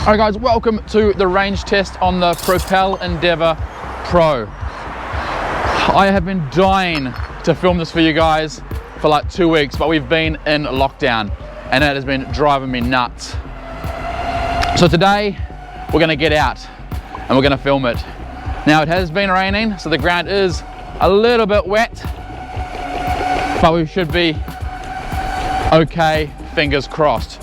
Alright guys, welcome to the range test on the PROPEL Endeavour Pro. I have been dying to film this for you guys for like 2 weeks, but we've been in lockdown and it has been driving me nuts. So today we're gonna get out and we're gonna film it. Now it has been raining, so the ground is a little bit wet, but we should be okay, fingers crossed.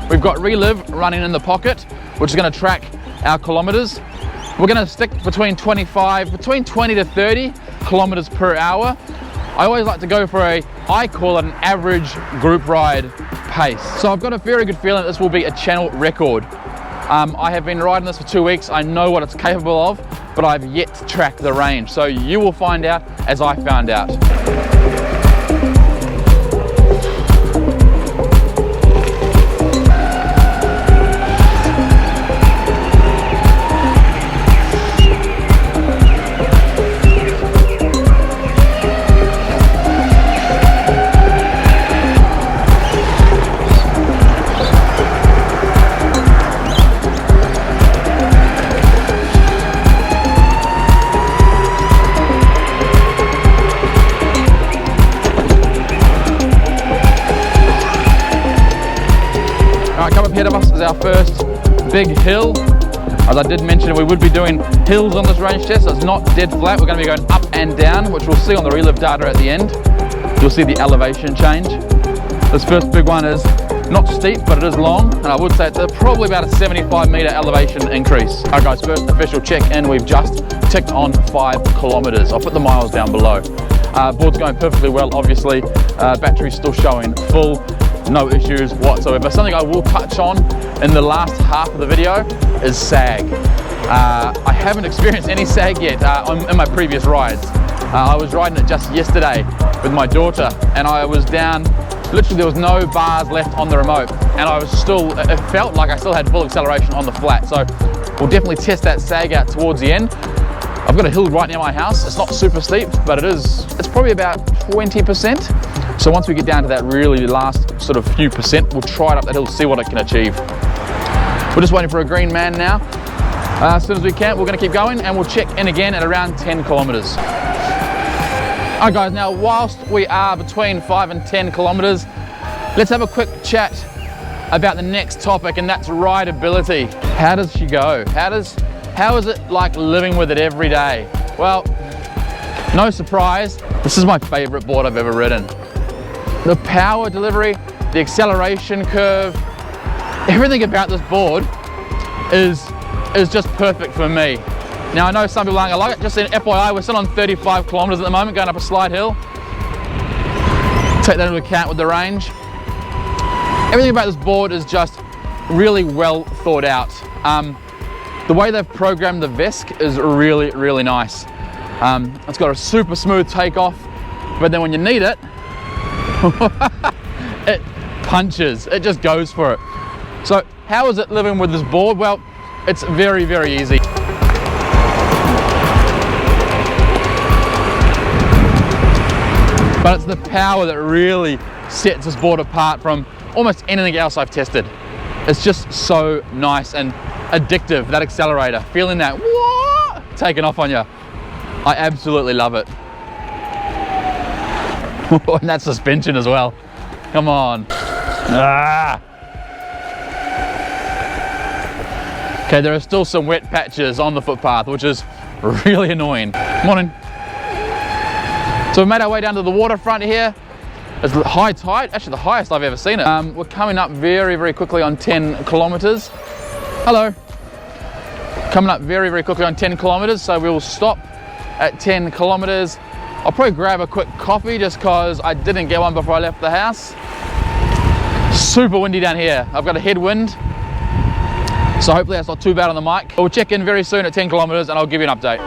We've got Relive running in the pocket, which is going to track our kilometers. We're going to stick between 20 to 30 kilometers per hour. I always like to go for I call it an average group ride pace. So I've got a very good feeling this will be a channel record. I have been riding this for 2 weeks. I know what it's capable of, but I've yet to track the range. So you will find out as I found out. Come up ahead of us is our first big hill. As I did mention, we would be doing hills on this range test, so it's not dead flat. We're going to be going up and down, which we'll see on the Relive data at the end. You'll see the elevation change. This first big one is not steep, but it is long, and I would say it's probably about a 75-meter elevation increase. Alright guys, first official check-in, we've just ticked on 5 kilometers. I'll put the miles down below. Board's going perfectly well, obviously. Battery's still showing full. No issues whatsoever. Something I will touch on in the last half of the video is sag. I haven't experienced any sag yet in my previous rides. I was riding it just yesterday with my daughter and I was down, literally there was no bars left on the remote and I was still, it felt like I still had full acceleration on the flat. So we'll definitely test that sag out towards the end. I've got a hill right near my house. It's not super steep, but it's probably about 20%. So once we get down to that really last sort of few percent, we'll try it up that hill, see what it can achieve. We're just waiting for a green man now. As soon as we can, we're going to keep going and we'll check in again at around 10 kilometers. Alright guys, now whilst we are between 5 and 10 kilometers, let's have a quick chat about the next topic, and that's rideability. How does she go? How is it like living with it every day? Well, no surprise, this is my favorite board I've ever ridden. The power delivery, the acceleration curve, everything about this board is just perfect for me. Now I know some people aren't gonna like it. Just in FYI, we're still on 35 kilometers at the moment, going up a slight hill. Take that into account with the range. Everything about this board is just really well thought out. The way they've programmed the VESC is really, really nice. It's got a super smooth takeoff, but then when you need it, it punches, it just goes for it. So how is it living with this board? Well, it's very, very easy. But it's the power that really sets this board apart from almost anything else I've tested. It's just so nice and addictive, that accelerator, feeling that taking off on you. I absolutely love it. And that suspension as well. Come on. Okay, there are still some wet patches on the footpath, which is really annoying. Morning. So we made our way down to the waterfront here. It's high tide, actually the highest I've ever seen it. We're coming up very, very quickly on 10 kilometers. Hello. Coming up very, very quickly on 10 kilometers, so we will stop at 10 kilometers. I'll probably grab a quick coffee just because I didn't get one before I left the house. Super windy down here. I've got a headwind, so hopefully that's not too bad on the mic. We'll check in very soon at 10 kilometers and I'll give you an update.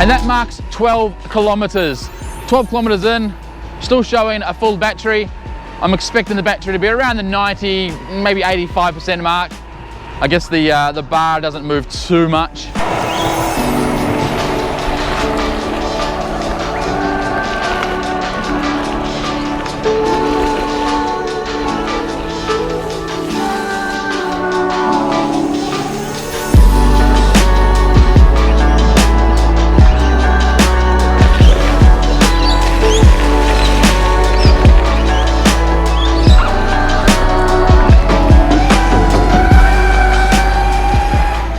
And that marks 12 kilometers. 12 kilometers in, still showing a full battery. I'm expecting the battery to be around the 90, maybe 85% mark. I guess the bar doesn't move too much.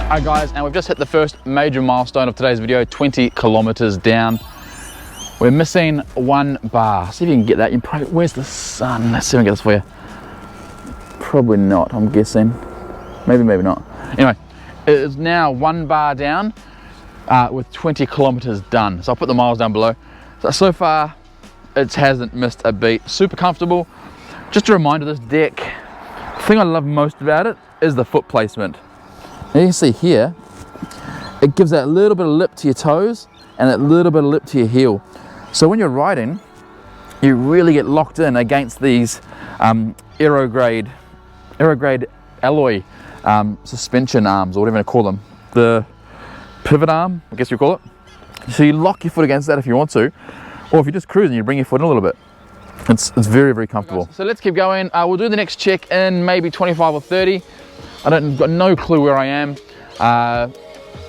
Alright guys, and we've just hit the first major milestone of today's video, 20 kilometers down. We're missing one bar. See if you can get that. You probably, where's the sun? Let's see if I can get this for you. Probably not, I'm guessing. Maybe, maybe not. Anyway, it is now one bar down with 20 kilometers done. So I'll put the miles down below. So far, it hasn't missed a beat. Super comfortable. Just a reminder, this deck, the thing I love most about it is the foot placement. Now you can see here, it gives that little bit of lip to your toes and that little bit of lip to your heel. So when you're riding, you really get locked in against these aerograde alloy suspension arms, or whatever you call them. The pivot arm, I guess you call it. So you lock your foot against that if you want to, or if you're just cruising, you bring your foot in a little bit. It's very, very comfortable. So let's keep going. We'll do the next check in maybe 25 or 30. Got no clue where I am.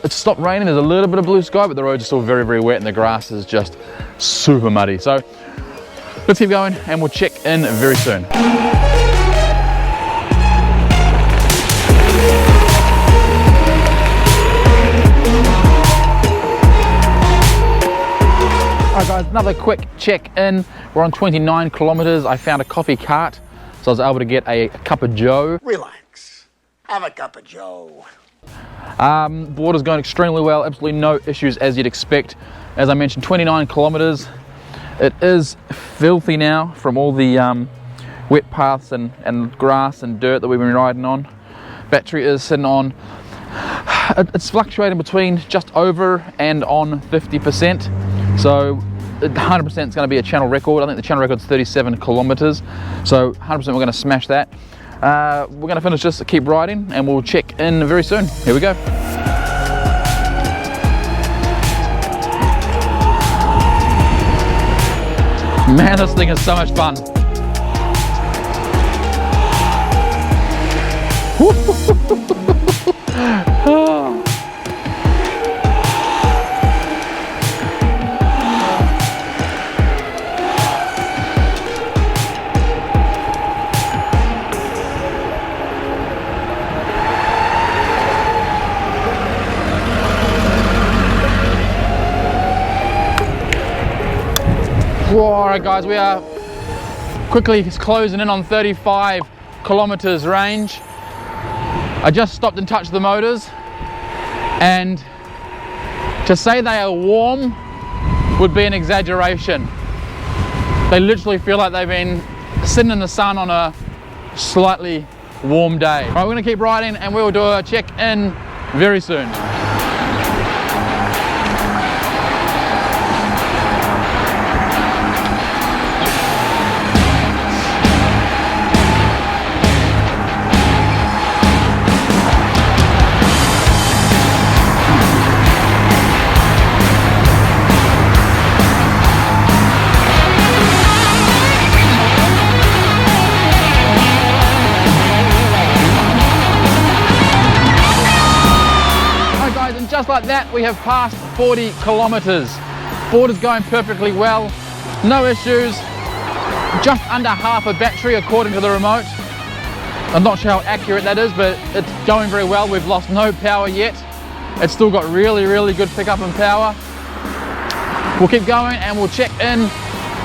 It's stopped raining, there's a little bit of blue sky, but the roads are still very, very wet and the grass is just super muddy. So let's keep going and we'll check in very soon. Alright guys, another quick check in. We're on 29 kilometers. I found a coffee cart, so I was able to get a cup of joe. Relax. Have a cup of joe. Border's going extremely well, absolutely no issues as you'd expect. As I mentioned, 29 kilometers. It is filthy now from all the wet paths and grass and dirt that we've been riding on. Battery is sitting on, it's fluctuating between just over and on 50%. So 100% is going to be a channel record. I think the channel record is 37 kilometers. So 100% we're going to smash that. We're going to finish this, keep riding, and we'll check in very soon. Here we go. Man, this thing is so much fun. Alright guys, we are quickly closing in on 35 kilometers range. I just stopped and touched the motors, and to say they are warm would be an exaggeration. They literally feel like they've been sitting in the sun on a slightly warm day. Alright, we're going to keep riding and we'll do a check-in very soon. Just like that, we have passed 40 kilometers. Board is going perfectly well, no issues, just under half a battery according to the remote. I'm not sure how accurate that is, but it's going very well. We've lost no power yet. It's still got really, really good pickup and power. We'll keep going and we'll check in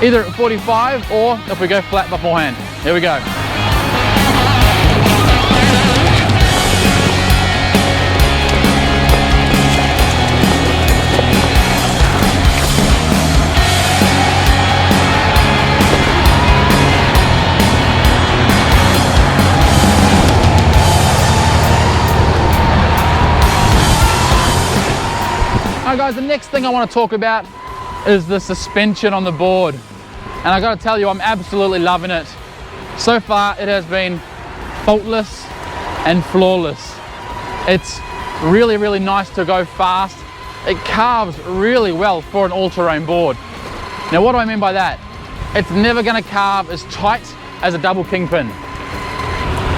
either at 45 or if we go flat beforehand. Here we go. Alright guys, the next thing I want to talk about is the suspension on the board. And I gotta tell you, I'm absolutely loving it. So far, it has been faultless and flawless. It's really, really nice to go fast. It carves really well for an all-terrain board. Now, what do I mean by that? It's never gonna carve as tight as a double kingpin,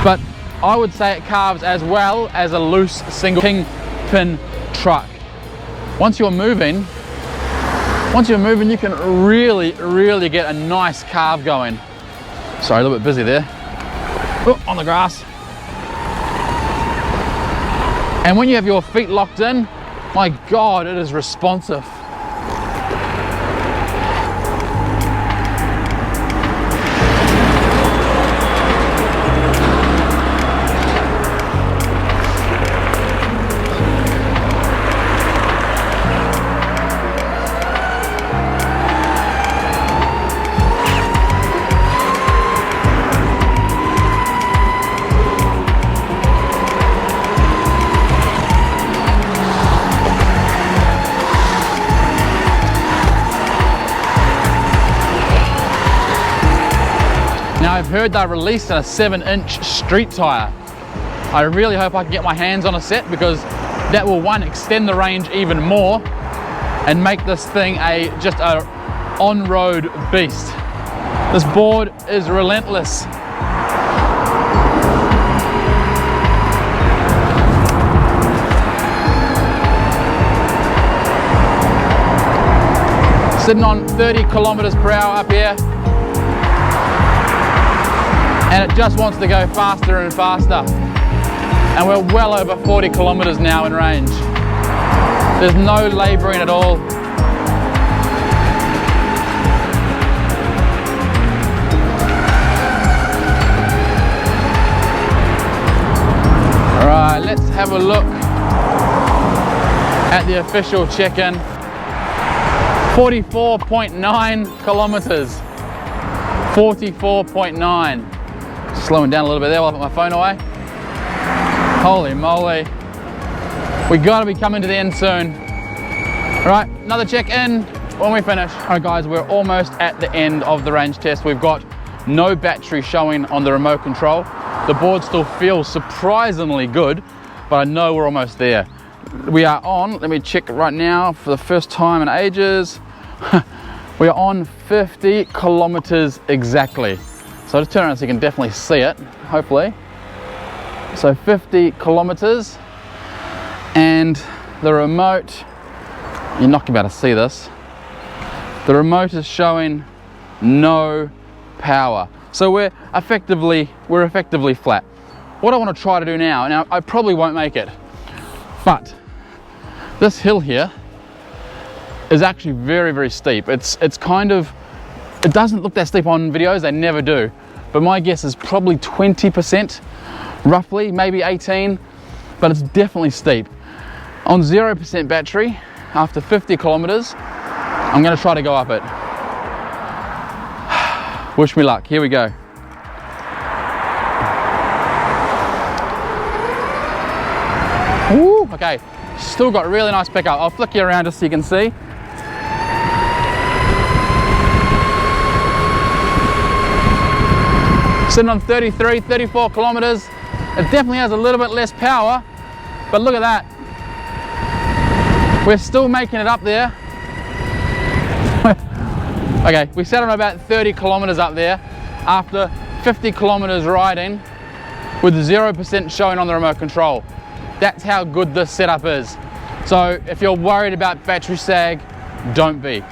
but I would say it carves as well as a loose single kingpin truck. Once you're moving, you can really, really get a nice carve going. Sorry, a little bit busy there. Oh, on the grass. And when you have your feet locked in, my God, it is responsive. Now I've heard they released a 7-inch street tire. I really hope I can get my hands on a set, because that will, one, extend the range even more and make this thing just a on-road beast. This board is relentless. Sitting on 30 kilometers per hour up here. And it just wants to go faster and faster. And we're well over 40 kilometers now in range. There's no laboring at all. All right, let's have a look at the official check-in. 44.9 kilometers. 44.9. Slowing down a little bit there while I put my phone away. Holy moly. We gotta be coming to the end soon. All right, another check-in when we finish. All right guys, we're almost at the end of the range test. We've got no battery showing on the remote control. The board still feels surprisingly good, but I know we're almost there. We are on, let me check right now for the first time in ages. We are on 50 kilometers exactly. So I'll just turn around so you can definitely see it, hopefully. So 50 kilometers, and the remote, you're not about to see this. The remote is showing no power. So we're effectively flat. What I want to try to do now I probably won't make it, but this hill here is actually very, very steep. It doesn't look that steep on videos, they never do. But my guess is probably 20%, roughly, maybe 18, but it's definitely steep. On 0% battery, after 50 kilometers, I'm gonna try to go up it. Wish me luck, here we go. Woo, okay, still got really nice pickup. I'll flick you around just so you can see. Sitting on 33, 34 kilometers. It definitely has a little bit less power, but look at that. We're still making it up there. Okay, we sat on about 30 kilometers up there after 50 kilometers riding with 0% showing on the remote control. That's how good this setup is. So if you're worried about battery sag, don't be.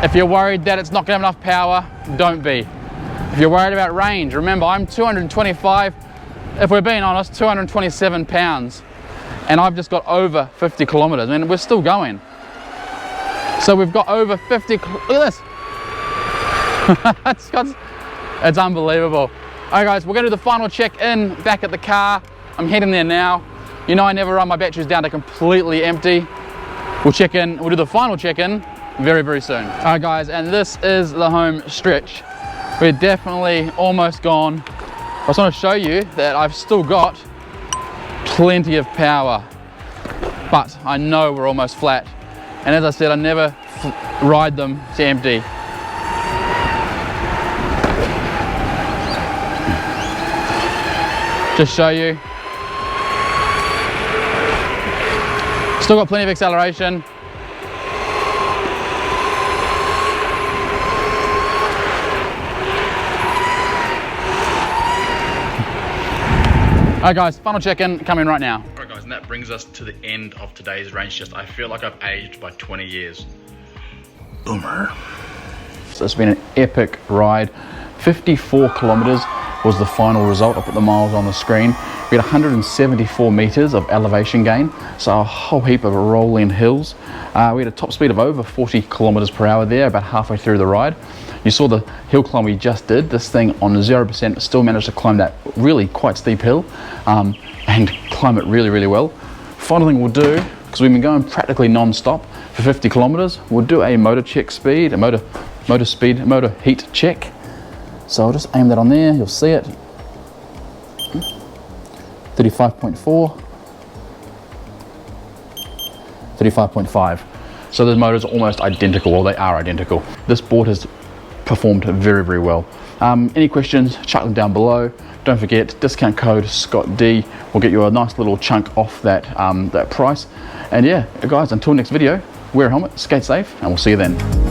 If you're worried that it's not gonna have enough power, don't be. If you're worried about range, remember I'm 225, if we're being honest, 227 pounds. And I've just got over 50 kilometers. I mean, we're still going. So we've got over 50, look at this. It's unbelievable. All right guys, we're gonna do the final check-in back at the car. I'm heading there now. You know I never run my batteries down to completely empty. We'll check in, we'll do the final check-in very, very soon. All right guys, and this is the home stretch. We're definitely almost gone. I just want to show you that I've still got plenty of power, but I know we're almost flat. And as I said, I never ride them to empty. Just show you. Still got plenty of acceleration. Alright guys, final check-in coming right now. Alright guys, and that brings us to the end of today's range test. I feel like I've aged by 20 years. Boomer. So it's been an epic ride. 54 kilometers was the final result. I'll put the miles on the screen. We had 174 meters of elevation gain, so a whole heap of rolling hills. We had a top speed of over 40 kilometers per hour there, about halfway through the ride. You saw the hill climb we just did. This thing on 0% still managed to climb that really quite steep hill and climb it really, really well. Final thing we'll do, because we've been going practically non-stop for 50 kilometers, we'll do a motor check speed, a motor heat check. So I'll just aim that on there, you'll see it. 35.4, 35.5. So the motors are almost identical, well they are identical. This board has performed very, very well. Any questions, chuck them down below. Don't forget, discount code ScottD will get you a nice little chunk off that, that price. And yeah, guys, until next video, wear a helmet, skate safe, and we'll see you then.